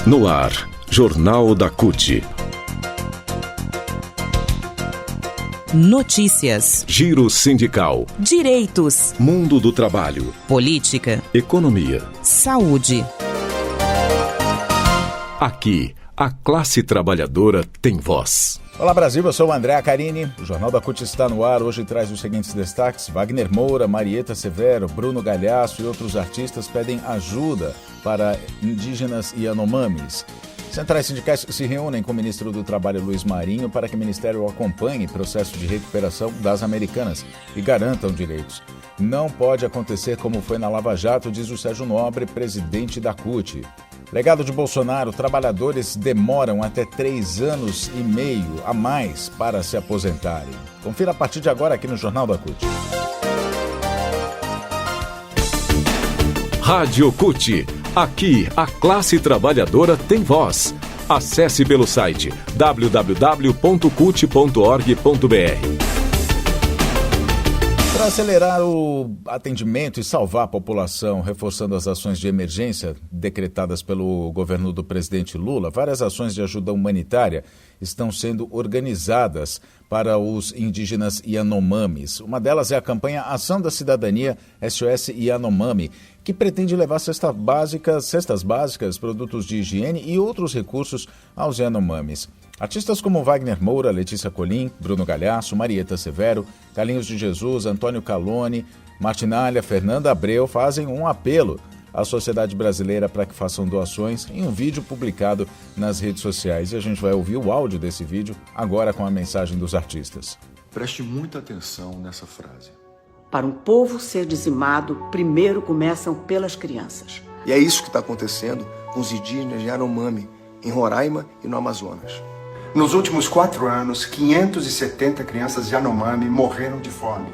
No ar, Jornal da CUT. Notícias, Giro sindical, direitos, mundo do trabalho, política, economia, saúde. Aqui, a classe trabalhadora tem voz. Olá Brasil, eu sou o André Acarini. O Jornal da CUT está no ar. Hoje traz os seguintes destaques: Wagner Moura, Marieta Severo, Bruno Galhaço e outros artistas pedem ajuda para indígenas e Yanomamis. Centrais sindicais se reúnem com o ministro do Trabalho, Luiz Marinho, para que o Ministério acompanhe o processo de recuperação das americanas e garantam direitos. Não pode acontecer como foi na Lava Jato, diz o Sérgio Nobre, presidente da CUT. Legado de Bolsonaro, trabalhadores demoram até 3 anos e meio a mais para se aposentarem. Confira a partir de agora aqui no Jornal da CUT. Rádio CUT. Aqui, a classe trabalhadora tem voz. Acesse pelo site www.cut.org.br. Para acelerar o atendimento e salvar a população, reforçando as ações de emergência decretadas pelo governo do presidente Lula, várias ações de ajuda humanitária estão sendo organizadas para os indígenas Yanomamis. Uma delas é a campanha Ação da Cidadania SOS Yanomami, que pretende levar cestas básicas, produtos de higiene e outros recursos aos Yanomamis. Artistas como Wagner Moura, Letícia Colim, Bruno Galhaço, Marieta Severo, Carlinhos de Jesus, Antônio Calone, Martinalha, Fernanda Abreu fazem um apelo à sociedade brasileira para que façam doações em um vídeo publicado nas redes sociais. E a gente vai ouvir o áudio desse vídeo agora com a mensagem dos artistas. Preste muita atenção nessa frase. Para um povo ser dizimado, primeiro começam pelas crianças. E é isso que está acontecendo com os indígenas Yanomami, em Roraima e no Amazonas. Nos últimos 4 anos, 570 crianças Yanomami morreram de fome.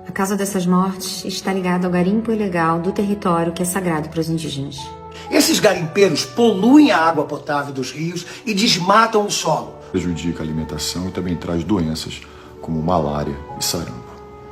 A causa dessas mortes está ligada ao garimpo ilegal do território que é sagrado para os indígenas. Esses garimpeiros poluem a água potável dos rios e desmatam o solo. Prejudica a alimentação e também traz doenças como malária e sarampo.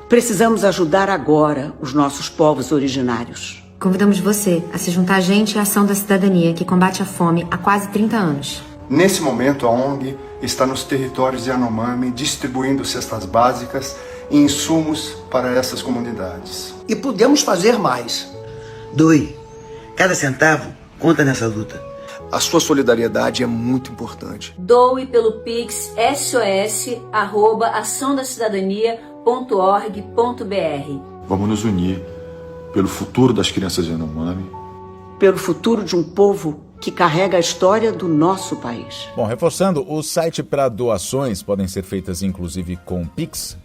Precisamos ajudar agora os nossos povos originários. Convidamos você a se juntar a gente à Ação da Cidadania, que combate a fome há quase 30 anos. Nesse momento, a ONG está nos territórios Yanomami distribuindo cestas básicas e insumos para essas comunidades. E podemos fazer mais. Doe. Cada centavo conta nessa luta. A sua solidariedade é muito importante. Doe pelo Pix sos@açãodacidadania.org.br. Vamos nos unir pelo futuro das crianças Yanomami. Pelo futuro de um povo que carrega a história do nosso país. Bom, reforçando, o site para doações podem ser feitas inclusive com Pix.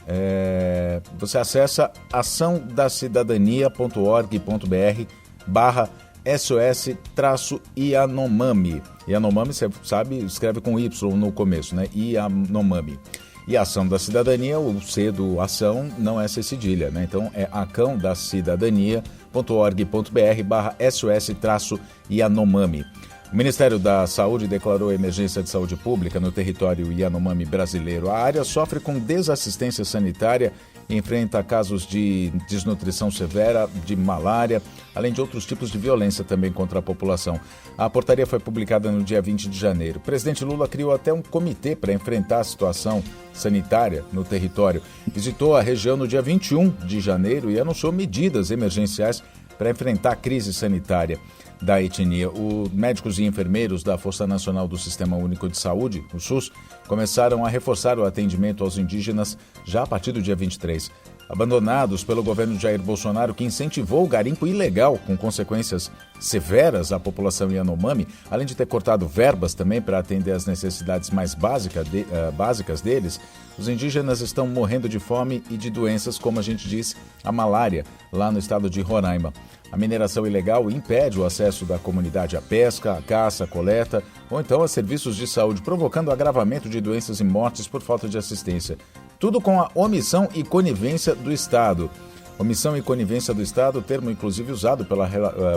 Você acessa açãodacidadania.org.br/SOS-Yanomami. Yanomami, você sabe, escreve com Y no começo, né? Yanomami. E a Ação da Cidadania, o C do ação não é C cedilha, né? Então é acãodacidadania.org.br/SOS-Yanomami. O Ministério da Saúde declarou emergência de saúde pública no território Yanomami brasileiro. A área sofre com desassistência sanitária e enfrenta casos de desnutrição severa, de malária, além de outros tipos de violência também contra a população. A portaria foi publicada no dia 20 de janeiro. O presidente Lula criou até um comitê para enfrentar a situação sanitária no território. Visitou a região no dia 21 de janeiro e anunciou medidas emergenciais para enfrentar a crise sanitária da etnia. Os médicos e enfermeiros da Força Nacional do Sistema Único de Saúde, o SUS, começaram a reforçar o atendimento aos indígenas já a partir do dia 23. Abandonados pelo governo de Jair Bolsonaro, que incentivou o garimpo ilegal com consequências severas à população Yanomami, além de ter cortado verbas também para atender às necessidades mais básicas deles, os indígenas estão morrendo de fome e de doenças, como a gente disse, a malária, lá no estado de Roraima. A mineração ilegal impede o acesso da comunidade à pesca, à caça, à coleta ou então a serviços de saúde, provocando agravamento de doenças e mortes por falta de assistência. Tudo com a omissão e conivência do Estado. Omissão e conivência do Estado, termo inclusive usado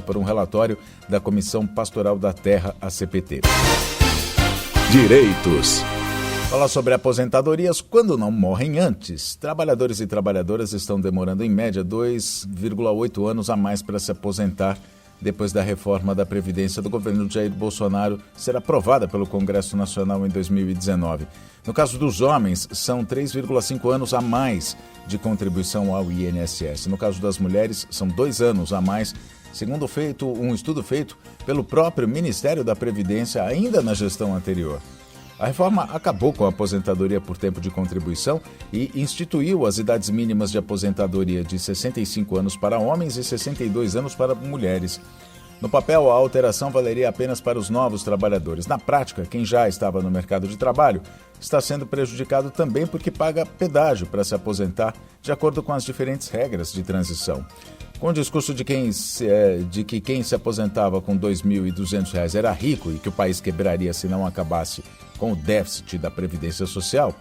por um relatório da Comissão Pastoral da Terra, a CPT. Direitos. Fala sobre aposentadorias quando não morrem antes. Trabalhadores e trabalhadoras estão demorando em média 2,8 anos a mais para se aposentar depois da reforma da Previdência do governo de Jair Bolsonaro ser aprovada pelo Congresso Nacional em 2019. No caso dos homens, são 3,5 anos a mais de contribuição ao INSS. No caso das mulheres, são 2 anos a mais, segundo um estudo feito pelo próprio Ministério da Previdência ainda na gestão anterior. A reforma acabou com a aposentadoria por tempo de contribuição e instituiu as idades mínimas de aposentadoria de 65 anos para homens e 62 anos para mulheres. No papel, a alteração valeria apenas para os novos trabalhadores. Na prática, quem já estava no mercado de trabalho está sendo prejudicado também porque paga pedágio para se aposentar, de acordo com as diferentes regras de transição. Com o discurso de que quem se aposentava com R$ 2.200 era rico e que o país quebraria se não acabasse com o déficit da Previdência Social,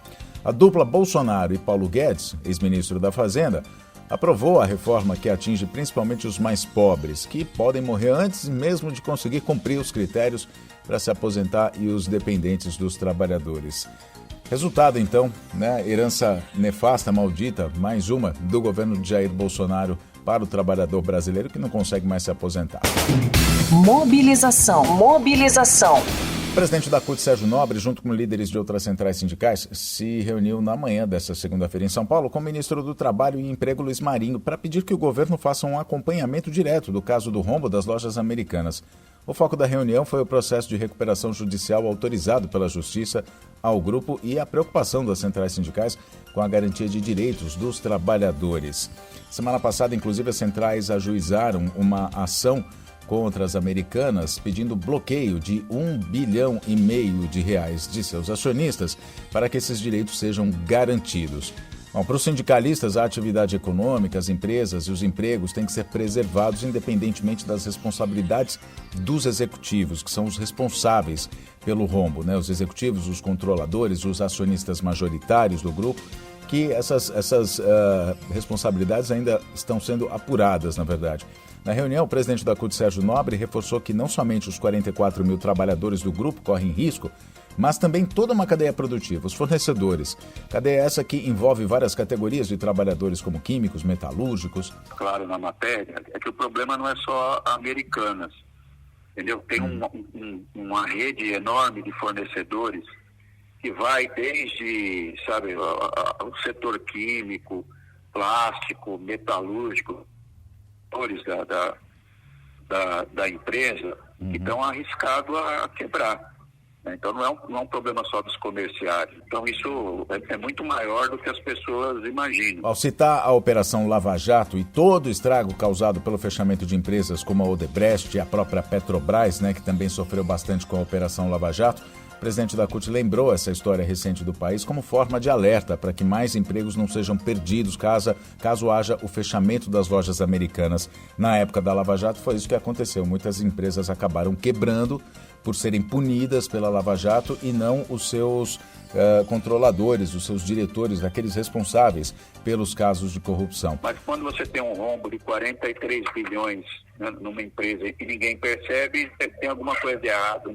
a dupla Bolsonaro e Paulo Guedes, ex-ministro da Fazenda, aprovou a reforma que atinge principalmente os mais pobres, que podem morrer antes mesmo de conseguir cumprir os critérios para se aposentar, e os dependentes dos trabalhadores. Resultado, então, herança nefasta, maldita, mais uma, do governo de Jair Bolsonaro para o trabalhador brasileiro que não consegue mais se aposentar. Mobilização. O presidente da CUT, Sérgio Nobre, junto com líderes de outras centrais sindicais, se reuniu na manhã desta segunda-feira em São Paulo com o ministro do Trabalho e Emprego, Luiz Marinho, para pedir que o governo faça um acompanhamento direto do caso do rombo das lojas americanas. O foco da reunião foi o processo de recuperação judicial autorizado pela Justiça ao grupo e a preocupação das centrais sindicais com a garantia de direitos dos trabalhadores. Semana passada, inclusive, as centrais ajuizaram uma ação contra as americanas, pedindo bloqueio de R$1,5 bilhão de seus acionistas para que esses direitos sejam garantidos. Bom, para os sindicalistas, a atividade econômica, as empresas e os empregos têm que ser preservados independentemente das responsabilidades dos executivos, que são os responsáveis pelo rombo, Os executivos, os controladores, os acionistas majoritários do grupo, que essas responsabilidades ainda estão sendo apuradas, na verdade. Na reunião, o presidente da CUT, Sérgio Nobre, reforçou que não somente os 44 mil trabalhadores do grupo correm risco, mas também toda uma cadeia produtiva, os fornecedores. Cadeia essa que envolve várias categorias de trabalhadores como químicos, metalúrgicos. Claro, na matéria, é que o problema não é só Americanas, entendeu? Tem uma rede enorme de fornecedores que vai desde, o setor químico, plástico, metalúrgico, da empresa, que estão arriscados a quebrar. Então não é um problema só dos comerciários. Então isso é muito maior do que as pessoas imaginam. Ao citar a Operação Lava Jato e todo o estrago causado pelo fechamento de empresas como a Odebrecht e a própria Petrobras, que também sofreu bastante com a Operação Lava Jato, o presidente da CUT lembrou essa história recente do país como forma de alerta para que mais empregos não sejam perdidos caso haja o fechamento das lojas americanas. Na época da Lava Jato foi isso que aconteceu. Muitas empresas acabaram quebrando por serem punidas pela Lava Jato e não os seus controladores, os seus diretores, aqueles responsáveis pelos casos de corrupção. Mas quando você tem um rombo de 43 bilhões numa empresa e ninguém percebe, tem alguma coisa de errado,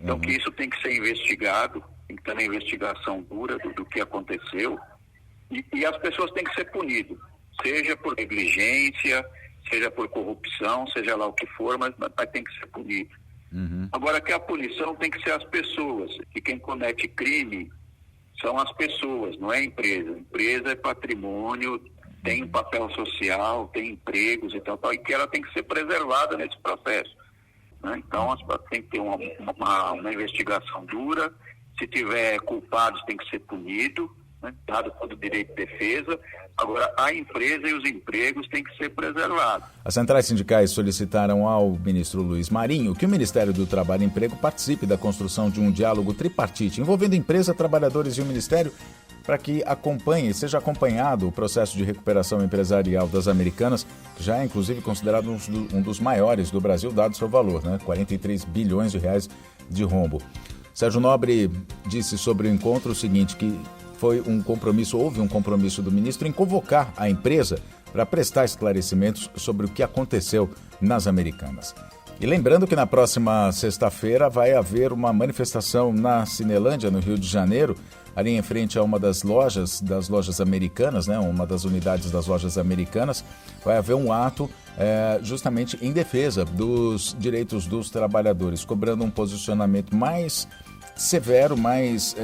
Então que isso tem que ser investigado, tem que ter uma investigação dura do que aconteceu e as pessoas têm que ser punidas, seja por negligência, seja por corrupção, seja lá o que for, mas tem que ser punido. Agora que a punição tem que ser as pessoas, que quem comete crime são as pessoas, não é a empresa. A empresa é patrimônio, tem um papel social, tem empregos e tal, e que ela tem que ser preservada nesse processo. Então tem que ter uma investigação dura, se tiver culpados tem que ser punido, dado todo o direito de defesa. Agora, a empresa e os empregos têm que ser preservados. As centrais sindicais solicitaram ao ministro Luiz Marinho que o Ministério do Trabalho e Emprego participe da construção de um diálogo tripartite envolvendo empresa, trabalhadores e o Ministério para que seja acompanhado o processo de recuperação empresarial das americanas, que já é inclusive considerado um dos maiores do Brasil, dado seu valor, 43 bilhões de reais de rombo. Sérgio Nobre disse sobre o encontro o seguinte, que houve um compromisso do ministro em convocar a empresa para prestar esclarecimentos sobre o que aconteceu nas americanas. E lembrando que na próxima sexta-feira vai haver uma manifestação na Cinelândia, no Rio de Janeiro, ali em frente a uma das lojas americanas, uma das unidades das lojas americanas, vai haver um ato justamente em defesa dos direitos dos trabalhadores, cobrando um posicionamento mais severo, mais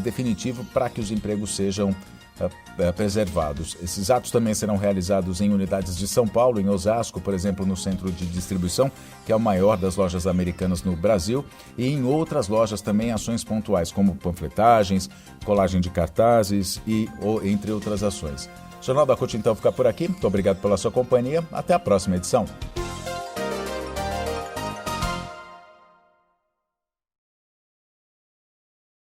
definitivo para que os empregos sejam preservados. Esses atos também serão realizados em unidades de São Paulo, em Osasco, por exemplo, no centro de distribuição, que é o maior das lojas Americanas no Brasil, e em outras lojas também ações pontuais, como panfletagens, colagem de cartazes ou entre outras ações. O Jornal da CUT então fica por aqui. Muito obrigado pela sua companhia. Até a próxima edição.